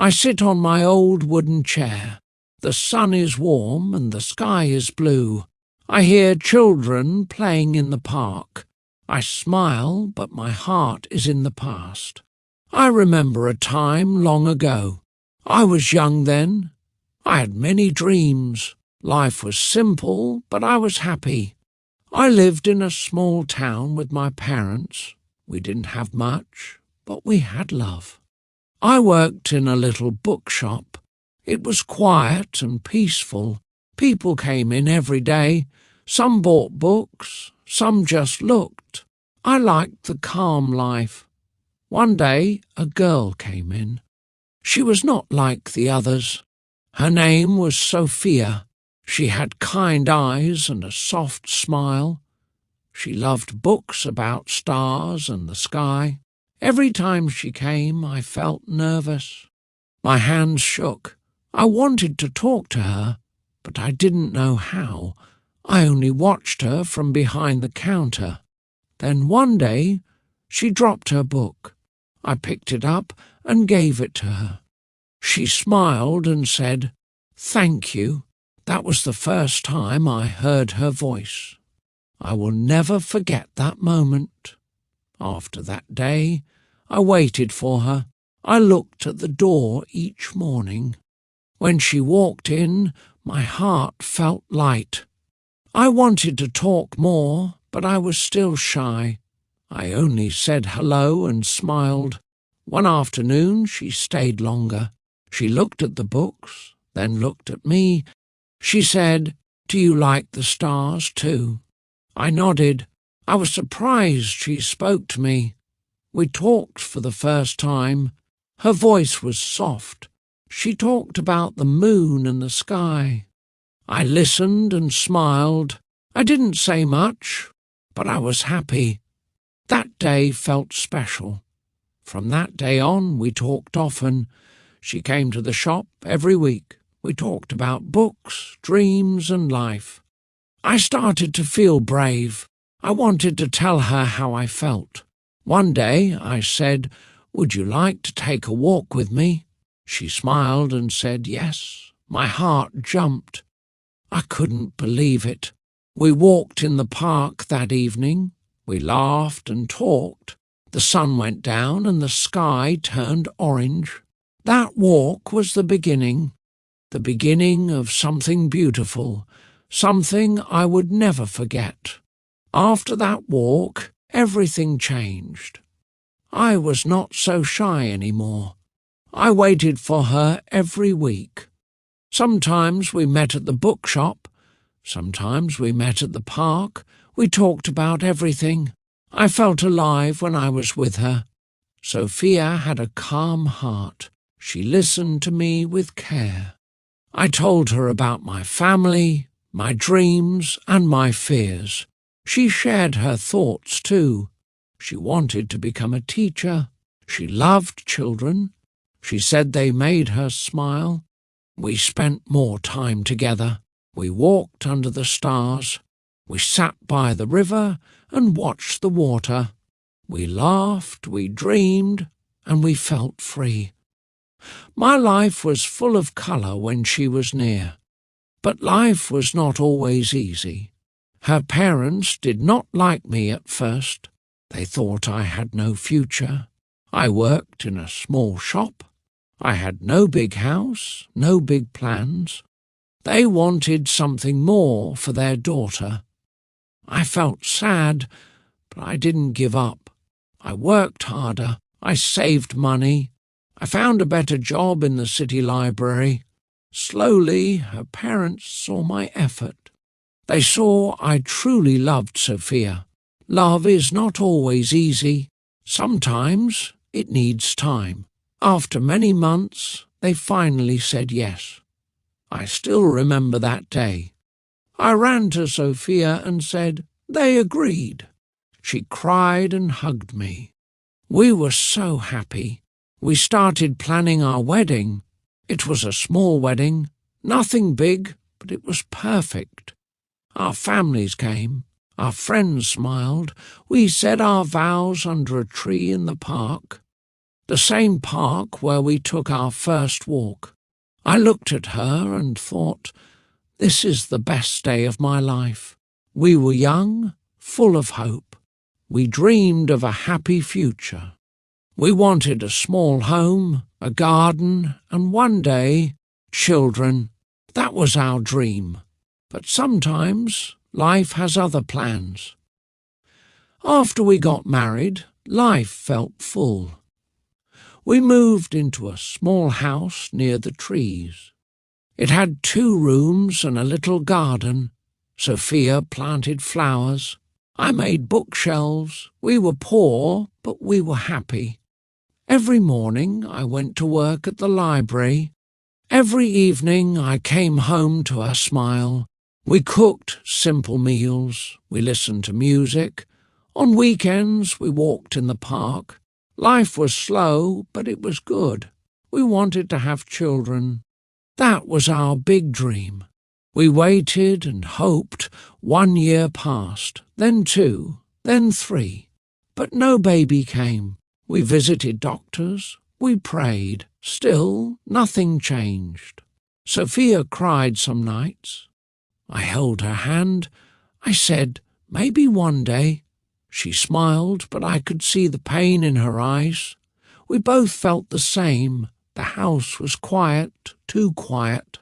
I sit on my old wooden chair. The sun is warm and the sky is blue. I hear children playing in the park. I smile, but my heart is in the past. I remember a time long ago. I was young then. I had many dreams. Life was simple, but I was happy. I lived in a small town with my parents. We didn't have much, but we had love. I worked in a little bookshop. It was quiet and peaceful. People came in every day. Some bought books, some just looked. I liked the calm life. One day a girl came in. She was not like the others. Her name was Sophia. She had kind eyes and a soft smile. She loved books about stars and the sky. Every time she came, I felt nervous. My hands shook. I wanted to talk to her, but I didn't know how. I only watched her from behind the counter. Then one day, she dropped her book. I picked it up and gave it to her. She smiled and said, "Thank you." That was the first time I heard her voice. I will never forget that moment. After that day, I waited for her. I looked at the door each morning. When she walked in, my heart felt light. I wanted to talk more, but I was still shy. I only said hello and smiled. One afternoon she stayed longer. She looked at the books, then looked at me. She said, "Do you like the stars too?" I nodded. I was surprised she spoke to me. We talked for the first time. Her voice was soft. She talked about the moon and the sky. I listened and smiled. I didn't say much, but I was happy. That day felt special. From that day on, we talked often. She came to the shop every week. We talked about books, dreams, and life. I started to feel brave. I wanted to tell her how I felt. One day I said, "Would you like to take a walk with me?" She smiled and said yes. My heart jumped. I couldn't believe it. We walked in the park that evening. We laughed and talked. The sun went down and the sky turned orange. That walk was the beginning of something beautiful, something I would never forget. After that walk, everything changed. I was not so shy anymore. I waited for her every week. Sometimes we met at the bookshop. Sometimes we met at the park. We talked about everything. I felt alive when I was with her. Sophia had a calm heart. She listened to me with care. I told her about my family, my dreams, and my fears. She shared her thoughts too. She wanted to become a teacher. She loved children. She said they made her smile. We spent more time together. We walked under the stars. We sat by the river and watched the water. We laughed, we dreamed, and we felt free. My life was full of colour when she was near. But life was not always easy. Her parents did not like me at first. They thought I had no future. I worked in a small shop. I had no big house, no big plans. They wanted something more for their daughter. I felt sad, but I didn't give up. I worked harder. I saved money. I found a better job in the city library. Slowly, her parents saw my effort. They saw I truly loved Sophia. Love is not always easy. Sometimes it needs time. After many months, they finally said yes. I still remember that day. I ran to Sophia and said, "They agreed." She cried and hugged me. We were so happy. We started planning our wedding. It was a small wedding, nothing big, but it was perfect. Our families came. Our friends smiled. We said our vows under a tree in the park. the same park where we took our first walk. I looked at her and thought, this is the best day of my life. We were young, full of hope. We dreamed of a happy future. We wanted a small home, a garden, and one day, children. That was our dream. But sometimes life has other plans. After we got married, life felt full. We moved into a small house near the trees. It had 2 rooms and a little garden. Sophia planted flowers. I made bookshelves. We were poor, but we were happy. Every morning I went to work at the library. Every evening I came home to her smile. We cooked simple meals. We listened to music. On weekends we walked in the park. Life was slow, but it was good. We wanted to have children. That was our big dream. We waited and hoped. 1 year passed, then 2, then 3. But no baby came. We visited doctors. We prayed. Still, nothing changed. Sophia cried some nights. I held her hand. I said, maybe one day. She smiled, but I could see the pain in her eyes. We both felt the same. The house was quiet, too quiet.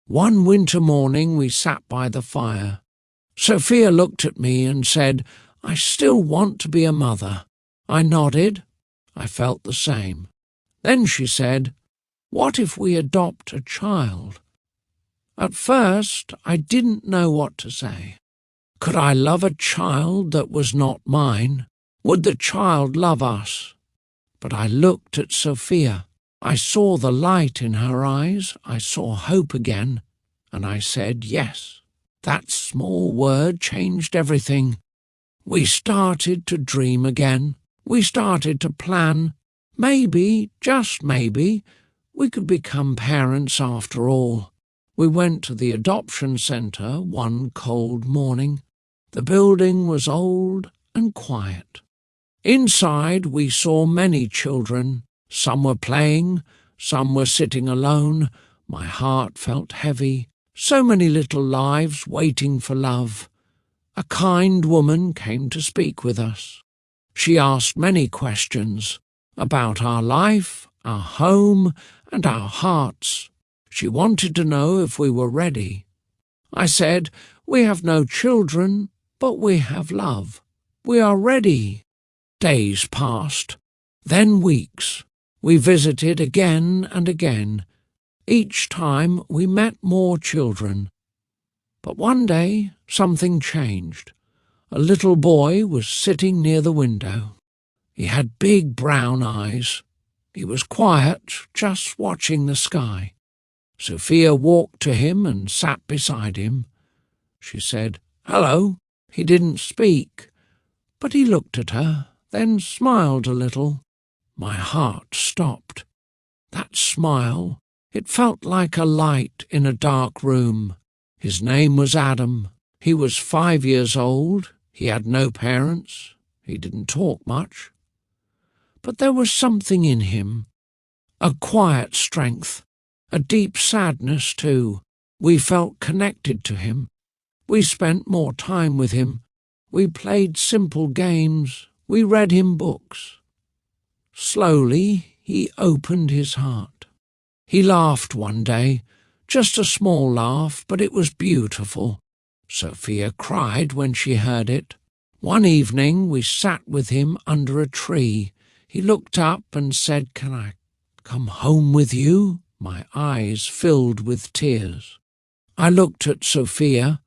One winter morning we sat by the fire. Sophia looked at me and said, I still want to be a mother. I nodded. I felt the same. Then she said, what if we adopt a child? At first I didn't know what to say. Could I love a child that was not mine? Would the child love us? But I looked at Sophia. I saw the light in her eyes. I saw hope again. And I said yes. That small word changed everything. We started to dream again. We started to plan. Maybe, just maybe, we could become parents after all. We went to the adoption centre one cold morning. The building was old and quiet. Inside we saw many children. Some were playing, some were sitting alone. My heart felt heavy. So many little lives waiting for love. A kind woman came to speak with us. She asked many questions about our life, our home, and our hearts. She wanted to know if we were ready. I said, we have no children, but we have love. We are ready. Days passed, then weeks. We visited again and again. Each time we met more children. But one day something changed. A little boy was sitting near the window. He had big brown eyes. He was quiet, just watching the sky. Sophia walked to him and sat beside him. She said, hello. He didn't speak, but he looked at her, then smiled a little. My heart stopped. That smile, it felt like a light in a dark room. His name was Adam. He was 5 years old. He had no parents. He didn't talk much. But there was something in him, a quiet strength, a deep sadness too. We felt connected to him. We spent more time with him. We played simple games. We read him books. Slowly he opened his heart. He laughed one day, just a small laugh, but it was beautiful. Sophia cried when she heard it. One evening we sat with him under a tree. He looked up and said, can I come home with you? My eyes filled with tears. I looked at Sophia.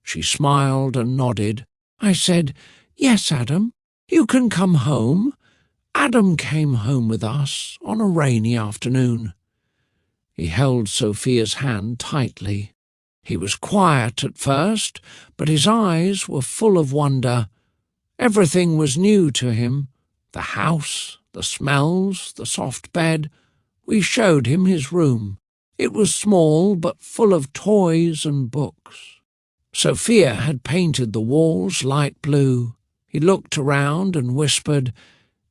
She smiled and nodded. I said, yes, Adam, you can come home. Adam came home with us on a rainy afternoon. He held Sophia's hand tightly. He was quiet at first, but his eyes were full of wonder. Everything was new to him. The house, the smells, the soft bed. We showed him his room. It was small, but full of toys and books. Sophia had painted the walls light blue. He looked around and whispered,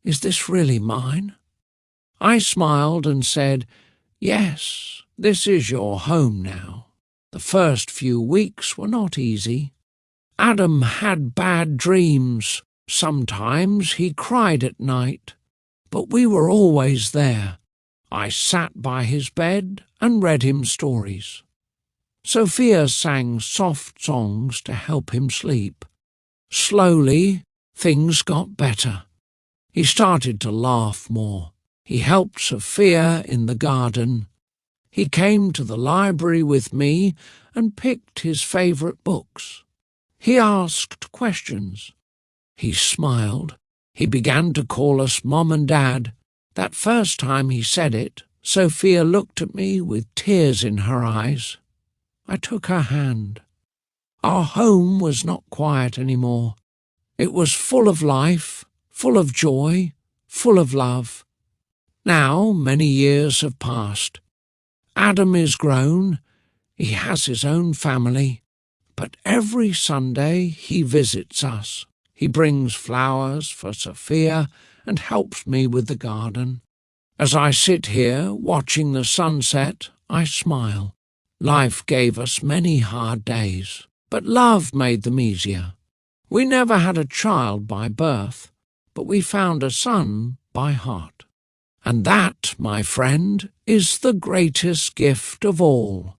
is this really mine? I smiled and said, "Yes, this is your home now." The first few weeks were not easy. Adam had bad dreams. Sometimes he cried at night, but we were always there. I sat by his bed and read him stories. Sophia sang soft songs to help him sleep. Slowly, things got better. He started to laugh more. He helped Sophia in the garden. He came to the library with me and picked his favourite books. He asked questions. He smiled. He began to call us Mom and Dad. That first time he said it, Sophia looked at me with tears in her eyes. I took her hand. Our home was not quiet anymore. It was full of life, full of joy, full of love. Now many years have passed. Adam is grown. He has his own family. But every Sunday he visits us. He brings flowers for Sophia and helps me with the garden. As I sit here watching the sunset, I smile. Life gave us many hard days, but love made them easier. We never had a child by birth, but we found a son by heart. And that, my friend, is the greatest gift of all.